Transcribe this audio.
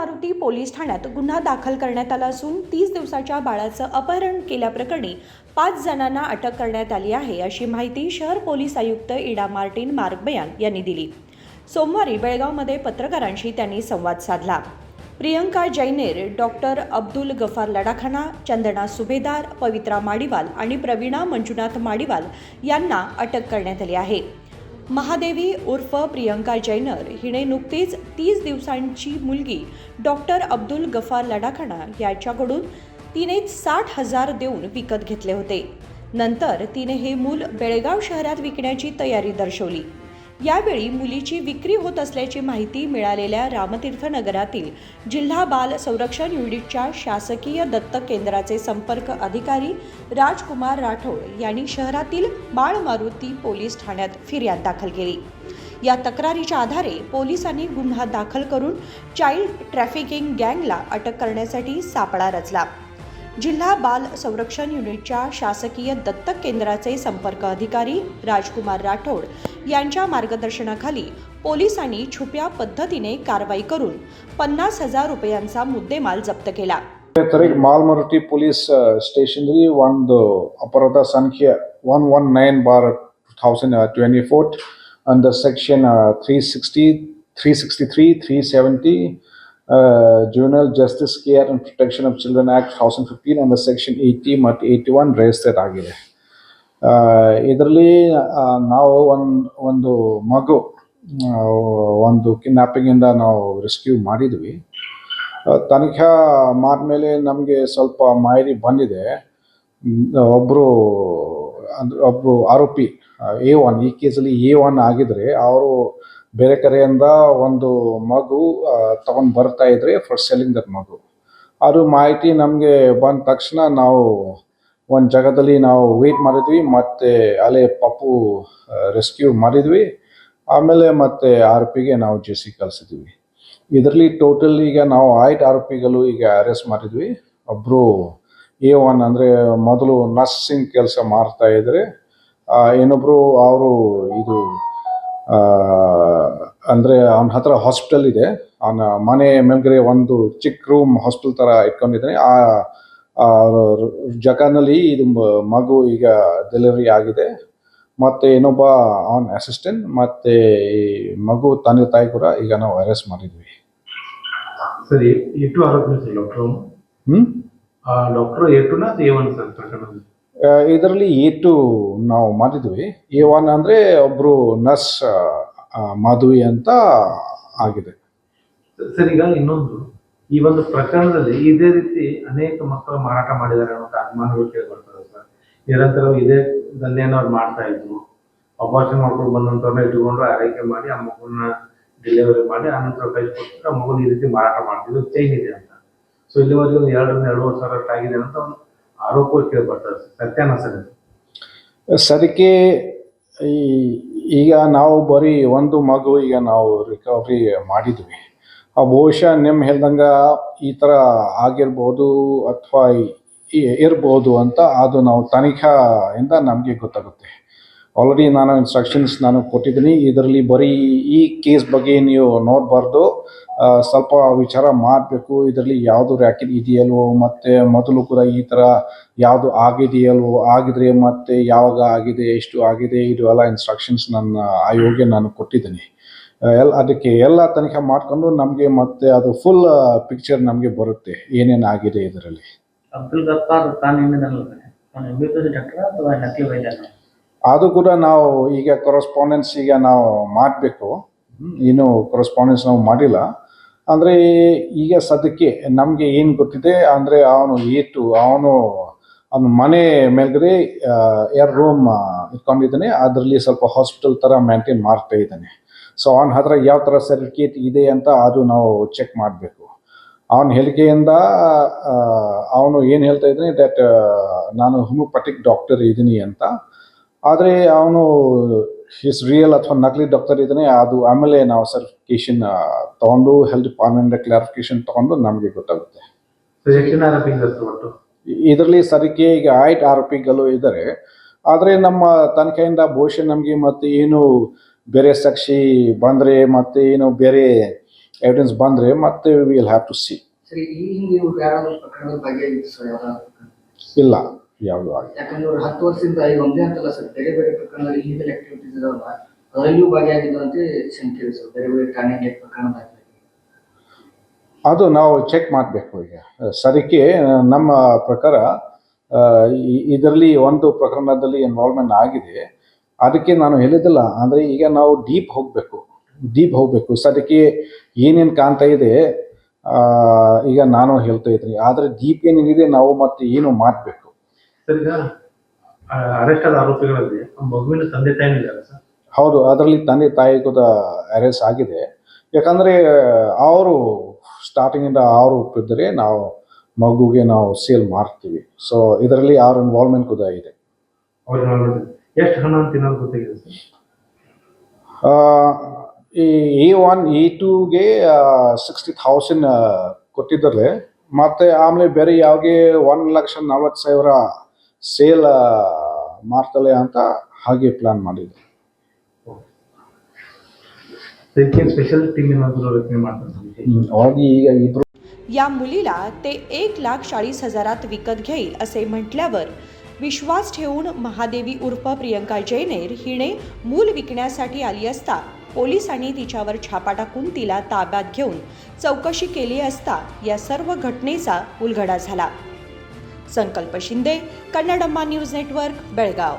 Maruti police ठाण्यात गुन्हा दाखल करण्यात आला असून 30 दिवसाच्या बाळाचं अपहरण केल्याप्रकरणी 5 जणांना अटक करण्यात आली आहे, अशी माहिती शहर पोलीस आयुक्त इडा मार्टिन मार्गबयान यांनी दिली। सोमवारी बेळगावमध्ये पत्रकारांशी त्यांनी संवाद साधला। प्रियंका जैनेर, डॉक्टर अब्दुल गफार लडाखाना, चंदना सुभेदार, पवित्रा माडिवाल आणि प्रवीणा मंजुनाथ माडिवाल यांना अटक करण्यात आली आहे। महादेवी उर्फ प्रियंका जैनर हिने नुकतीच 30 दिवसांची मुलगी डॉक्टर अब्दुल गफार लडाखाना याच्याकडून तिने 60,000 देऊन विकत घेतले होते। नंतर तिने हे मूल बेळगाव शहरात विकण्याची तयारी दर्शवली। यावेळी मुलीची विक्री होत असल्याची माहिती मिळालेल्या रामतीर्थ नगरातील जिल्हा बाल संरक्षण युनिटच्या शासकीय दत्तक केंद्राचे संपर्क अधिकारी राजकुमार राठोड यांनी शहरातील बाळ मारुती पोलीस ठाण्यात फिर्याद दाखल केली। या तक्रारीच्या आधारे पोलिसांनी गुन्हा दाखल करून चाइल्ड ट्रॅफिकिंग गँगला अटक करण्यासाठी सापळा रचला। जिल्हा बाल संरक्षण युनिटच्या शासकीय दत्तक केंद्राचे संपर्क अधिकारी राजकुमार राठोड यांच्या मार्गदर्शनाखाली पोलिसांनी छुप्या पद्धतीने कारवाई करून 50,000 रुपयांचा मुद्देमाल जप्त केला। ಮಾಲ್ಮರುಟಿ ಪೊಲೀಸ್ ಸ್ಟೇಷನ್‌ನಲ್ಲಿ ಒಂದು ಅಪರಾಧ ಸಂಖ್ಯೆ 119/2024 under section 360, 363, 370 Juvenile Justice Care and Protection of Children Act 2015 under section 80 ಮತ್ತು 81 ರಿಜಿಸ್ಟರ್ ಆಗಿದೆ। ಇದರಲ್ಲಿ ನಾವು ಒಂದು ಮಗು ಒಂದು ಕಿಡ್ನಾಪಿಂಗ್ ಇಂದ ನಾವು ರೆಸ್ಕ್ಯೂ ಮಾಡಿದ್ವಿ। ತನಿಖೆ ಮಾಡಿದ್ಮೇಲೆ ನಮಗೆ ಸ್ವಲ್ಪ ಮಾಹಿತಿ ಬಂದಿದೆ, ಒಬ್ಬರು ಆರೋಪಿ A1, ಈ ಕೇಸಲ್ಲಿ A1 ಆಗಿದ್ರೆ ಅವರು ಬೇರೆ ಕಡೆಯಿಂದ ಒಂದು ಮಗು ತಗೊಂಡು ಬರ್ತಾ ಇದ್ರೆ ಫಾರ್ ಸೆಲ್ಲಿಂಗ್ ದಟ್ ಮಗು। ಅದು ಮಾಹಿತಿ ನಮಗೆ ಬಂದ ತಕ್ಷಣ ನಾವು ಒಂದು ಜಾಗದಲ್ಲಿ ನಾವು ವೇಟ್ ಮಾಡಿದ್ವಿ, ಮತ್ತೆ ಅಲ್ಲೇ ಪಪ್ಪು ರೆಸ್ಕ್ಯೂ ಮಾಡಿದ್ವಿ। ಆಮೇಲೆ ಮತ್ತೆ ಆರೋಪಿಗೆ ನಾವು ಜೆಸಿ ಕಳಿಸಿದ್ವಿ। ಇದರಲ್ಲಿ ಟೋಟಲ್ ಈಗ ನಾವು 5 ಆರೋಪಿಗಳು ಈಗ ಅರೆಸ್ಟ್ ಮಾಡಿದ್ವಿ। ಒಬ್ಬರು A1 ಅಂದರೆ ಮೊದಲು ನರ್ಸಿಂಗ್ ಕೆಲಸ ಮಾಡ್ತಾ ಇದ್ರೆ, ಇನ್ನೊಬ್ಬರು ಅವರು ಇದು ಅಂದರೆ ಅವನ ಹತ್ರ ಹಾಸ್ಪಿಟಲ್ ಇದೆ, ಅವನ ಮನೆ ಮೇಲ್ಗಡೆ ಒಂದು ಚಿಕ್ಕ ರೂಮ್ ಹಾಸ್ಪಿಟಲ್ ಥರ ಇಟ್ಕೊಂಡಿದ್ದಾನೆ। ಆ ಜಾಗನಲ್ಲಿ ಇದು ಮಗು ಈಗ ಡೆಲಿವರಿ ಆಗಿದೆ। ಮತ್ತು ಇನ್ನೊಬ್ಬ ಅವನ ಅಸಿಸ್ಟೆಂಟ್ ಮತ್ತು ಈ ಮಗು ತಂದೆ ತಾಯಿ ಕೂಡ ಈಗ ನಾವು ಅರೆಸ್ಟ್ ಮಾಡಿದ್ವಿ। ಸರಿ, ಎಷ್ಟು ಆರೋಪಿ ಸರ್ ಡಾಕ್ಟರ್? ಡಾಕ್ಟರ್ A2 ನಾ A1 ಸರ್ ಪ್ರಕರಣ? ಇದರಲ್ಲಿ A2 ನಾವು ಮಾಡಿದ್ವಿ। A1 ಅಂದರೆ ಒಬ್ಬರು ನರ್ಸ್ ಮಾಧವಿ ಅಂತ ಆಗಿದೆ ಸರ್। ಈಗ ಇನ್ನೊಂದು, ಈ ಒಂದು ಪ್ರಕರಣದಲ್ಲಿ ಇದೇ ರೀತಿ ಅನೇಕ ಮಕ್ಕಳು ಮಾರಾಟ ಮಾಡಿದ್ದಾರೆ ಅನ್ನೋ ಅನುಮಾನಗಳು ಕೇಳಿ ಬರ್ತದೆ ಸರ್। ನಿರಂತರ ಇದೇ ದಂಧೆಯನ್ನು ಅವ್ರು ಮಾಡ್ತಾ ಇದ್ರು, ಅಪಾರ್ಷನ್ ಮಾಡ್ಕೊಂಡು ಬಂದಂಥವ್ರನ್ನ ಇಟ್ಕೊಂಡು ಆರೈಕೆ ಮಾಡಿ ಆ ಮಗುನ ಡೆಲಿವರಿ ಮಾಡಿ ಆನಂತರ ಕೈ ಕೊಟ್ಟು ಆ ಮಗುನ ಈ ರೀತಿ ಮಾರಾಟ ಮಾಡ್ತಿದ್ರು, ಚೈನ್ ಇದೆ ಅಂತ। ಸೊ ಇಲ್ಲಿವರೆಗೂ 2-2.5 ಸಾವಿರ ಅಷ್ಟು ಆಗಿದೆ ಅಂತ ಒಂದು ಆರೋಪ ಕೇಳಿ ಬರ್ತದೆ ಸರ್, ಸತ್ಯನ ಸರ್? ಸರಿಕೆ ಈಗ ನಾವು ಬರೀ ಒಂದು ಮಗು ಈಗ ನಾವು ರಿಕವರಿ ಮಾಡಿದ್ವಿ। ಬಹುಶಃ ನಿಮ್ಮ ಹೇಳ್ದಂಗೆ ಈ ಥರ ಆಗಿರ್ಬೋದು ಅಥವಾ ಇರ್ಬೋದು ಅಂತ ಅದು ನಾವು ತನಿಖೆಯಿಂದ ನಮಗೆ ಗೊತ್ತಾಗುತ್ತೆ। ಆಲ್ರೆಡಿ ನಾನು ಇನ್ಸ್ಟ್ರಕ್ಷನ್ಸ್ ಕೊಟ್ಟಿದ್ದೀನಿ, ಇದರಲ್ಲಿ ಬರೀ ಈ ಕೇಸ್ ಬಗ್ಗೆ ನೀವು ನೋಡಬಾರ್ದು, ಸ್ವಲ್ಪ ವಿಚಾರ ಮಾಡಬೇಕು, ಇದರಲ್ಲಿ ಯಾವುದು ರ್ಯಾಕೆಟ್ ಇದೆಯಲ್ವೋ, ಮತ್ತು ಮೊದಲು ಕೂಡ ಈ ಥರ ಯಾವುದು ಆಗಿದೆಯಲ್ವೋ, ಆಗಿದ್ರೆ ಮತ್ತು ಯಾವಾಗ ಆಗಿದೆ, ಎಷ್ಟು ಆಗಿದೆ, ಇದು ಎಲ್ಲ ಇನ್ಸ್ಟ್ರಕ್ಷನ್ಸ್ ನನ್ನ ಆಯೋಗಕ್ಕೆ ನಾನು ಕೊಟ್ಟಿದ್ದೀನಿ। ಅದಕ್ಕೆ ಎಲ್ಲ ತನಿಖೆ ಮಾಡಿಕೊಂಡು ನಮಗೆ ಮತ್ತೆ ಅದು ಫುಲ್ ಪಿಕ್ಚರ್ ನಮಗೆ ಬರುತ್ತೆ ಏನೇನು ಆಗಿದೆ ಇದರಲ್ಲಿ। ಅಬ್ದುಲ್ ಗಫಾರ್ ಡಾಕ್ಟರ್ ಅಥವಾ ನಕಲಿ ವೈದ್ಯ? ಅದು ಕೂಡ ನಾವು ಈಗ ಕೊರೆಸ್ಪಾಂಡೆನ್ಸ್ ಈಗ ನಾವು ಮಾಡಬೇಕು, ಇನ್ನೂ ಕೊರೆಸ್ಪಾಂಡೆನ್ಸ್ ನಾವು ಮಾಡಿಲ್ಲ। ಅಂದರೆ ಈಗ ಸದ್ಯಕ್ಕೆ ನಮಗೆ ಏನು ಗೊತ್ತಿದೆ ಅಂದರೆ ಅವನು ಅವನ ಮನೆ ಮೇಲ್ಗಡೆ 2 ರೂಮ್ ಇಟ್ಕೊಂಡಿದ್ದಾನೆ, ಅದರಲ್ಲಿ ಸ್ವಲ್ಪ ಹಾಸ್ಪಿಟಲ್ ಥರ ಮೇಂಟೈನ್ ಮಾಡ್ತಾ ಇದ್ದಾನೆ। ಸೊ ಅವನ ಹತ್ರ ಯಾವ ಥರ ಸರ್ಟಿಫಿಕೇಟ್ ಇದೆ ಅಂತ ಅದು ನಾವು ಚೆಕ್ ಮಾಡಬೇಕು। ಅವನ ಹೇಳಿಕೆಯಿಂದ ಅವನು ಏನು ಹೇಳ್ತಾ ಇದ್ದಾನೆ ದಟ್ ನಾನು ಹೋಮಿಯೋಪತಿಕ್ ಡಾಕ್ಟರ್ ಇದ್ದೀನಿ ಅಂತ, ಆದರೆ ಅವನು ಹಿಸ್ ರಿಯಲ್ ಅಥವಾ ನಕಲಿ ಡಾಕ್ಟರ್ ಇದ್ದಾನೆ ಅದು ಆಮೇಲೆ ನಾವು ಸರ್ಟಿಫಿಕೇಶನ್ ತೊಗೊಂಡು ಹೆಲ್ತ್ ಡಿಪಾರ್ಟ್ಮೆಂಟ್ ಕ್ಲಾರಿಫಿಕೇಶನ್ ತೊಗೊಂಡು ನಮಗೆ ಗೊತ್ತಾಗುತ್ತೆ। ಇದರಲ್ಲಿ ಸರಿಕೆ ಈಗ 5 ಆರೋಪಿಗಳು ಇದ್ದಾರೆ, ಆದರೆ ನಮ್ಮ ತನಿಖೆಯಿಂದ ಬಹುಶಃ ನಮಗೆ ಮತ್ತೆ ಏನು ಬೇರೆ ಸಾಕ್ಷಿ ಬಂದರೆ ಮತ್ತೆ ಏನು ಬೇರೆ ಎವಿಡೆನ್ಸ್ ಬಂದರೆ ಮತ್ತೆ ವಿಲ್ ಹ್ಯಾವ್ ಟು ಸಿ. ಸರಿ, ಈ ಹಿಂದೆ ಇವ್ರು ಯಾರಾದ್ರೂ ಪ್ರಕರಣದಲ್ಲಿ ಭಾಗಿಯಾಗಿತ್ತು ಸರ್? ಯಾವ್ದಾದ್ರು ಇಲ್ಲ, ಯಾವುದು ಆಗಿ. ಯಾಕಂದ್ರೆ ಅವ್ರು 10 ವರ್ಷದಿಂದ ಈಗ ಒಂದೇ ಅಂತಲ್ಲ ಸರ್, ಬೇರೆ ಬೇರೆ ಪ್ರಕರಣದಲ್ಲಿ ಇಲ್ಲಿಗಲ್ ಆಕ್ಟಿವಿಟೀಸ್ ಇದಾವಲ್ಲ, ಅದರಲ್ಲಿಯೂ ಭಾಗಿಯಾಗಿದ್ದು ಅಂತ ಶಂಕೆ ಇದೆ ಸರ್. ಬೇರೆ ಬೇರೆ ಠಾಣೆಗೆ ಪ್ರಕರಣದಾಗಿ ಅದು ನಾವು ಚೆಕ್ ಮಾಡಬೇಕು. ಈಗ ಸರಿಕೆ ನಮ್ಮ ಪ್ರಕಾರ ಇದರಲ್ಲಿ ಒಂದು ಪ್ರಕರಣದಲ್ಲಿ ಇನ್ವಾಲ್ವ್ಮೆಂಟ್ ಆಗಿದೆ. ಅದಕ್ಕೆ ನಾನು ಹೇಳಿದಿಲ್ಲ, ಅಂದರೆ ಈಗ ನಾವು ಡೀಪ್ ಹೋಗಬೇಕು. ಸರಿಕೆ ಏನೇನು ಕಾಣ್ತಾ ಇದೆ ಈಗ ನಾನು ಹೇಳ್ತಾ ಇದ್ದೀನಿ, ಆದರೆ ಡೀಪ್ ಏನೇನಿದೆ ನಾವು ಮತ್ತೆ ಏನು ಮಾಡಬೇಕು. ಸರ್, ಈಗ ಅರೆಸ್ಟ್ ಆದ ಆರೋಪಿಗಳಲ್ಲಿ ಮಗುವಿನ ತಂದೆ ತಾಯಿನೂ ಇದ್ದಾರೆ ಸರ್? ಹೌದು, ಅದರಲ್ಲಿ ತಂದೆ ತಾಯಿ ಕೂಡ ಅರೆಸ್ಟ್ ಆಗಿದೆ. ಯಾಕಂದರೆ ಅವರು ಸ್ಟಾರ್ಟಿಂಗಿಂದ ಅವರು ಒಪ್ಪಿದ್ರೆ ನಾವು ಮಗುಗೆ ನಾವು ಸೇಲ್ ಮಾಡ್ತೀವಿ. ಸೊ ಇದರಲ್ಲಿ ಅವ್ರ ಇನ್ವಾಲ್ವ್ಮೆಂಟ್ ಕೂಡ ಇದೆ. ಎಷ್ಟು ಹಣ ಅಂತ ಏನಾದ್ರು ಗೊತ್ತಾಗಿದೆ ಸರ್? ಈ A1 A2ಗೆ 60,000 ಕೊಟ್ಟಿದ್ದಾರೆ. ಮತ್ತು ಆಮೇಲೆ ಬೇರೆ ಯಾವಾಗೆ 1,40,000 ಸೇಲ್ ಮಾಡ್ತಲೆ ಅಂತ ಹಾಗೆ ಪ್ಲಾನ್ ಮಾಡಿದ್ರು. स्पेशल टीम ಏನಾದರೂ ರಚನೆ ಮಾಡ್ತಾರೆ? ಅವಾಗಿ ಈಗ ಇಬ್ಬರು या मुलीला ते 1,40,000 विकत घेईल असे म्हटल्यावर विश्वास ठेवून महादेवी उर्फ प्रियंका जैनेर हिने मूल विकण्यासाठी आली असता पोलिसांनी तिच्यावर छापा टाकून तिला ताब्यात घेऊन चौकशी केली असता या सर्व घटनेचा उलगडा झाला. संकल्प शिंदे, कन्नडम्मा न्यूज नेटवर्क, बेळगाव.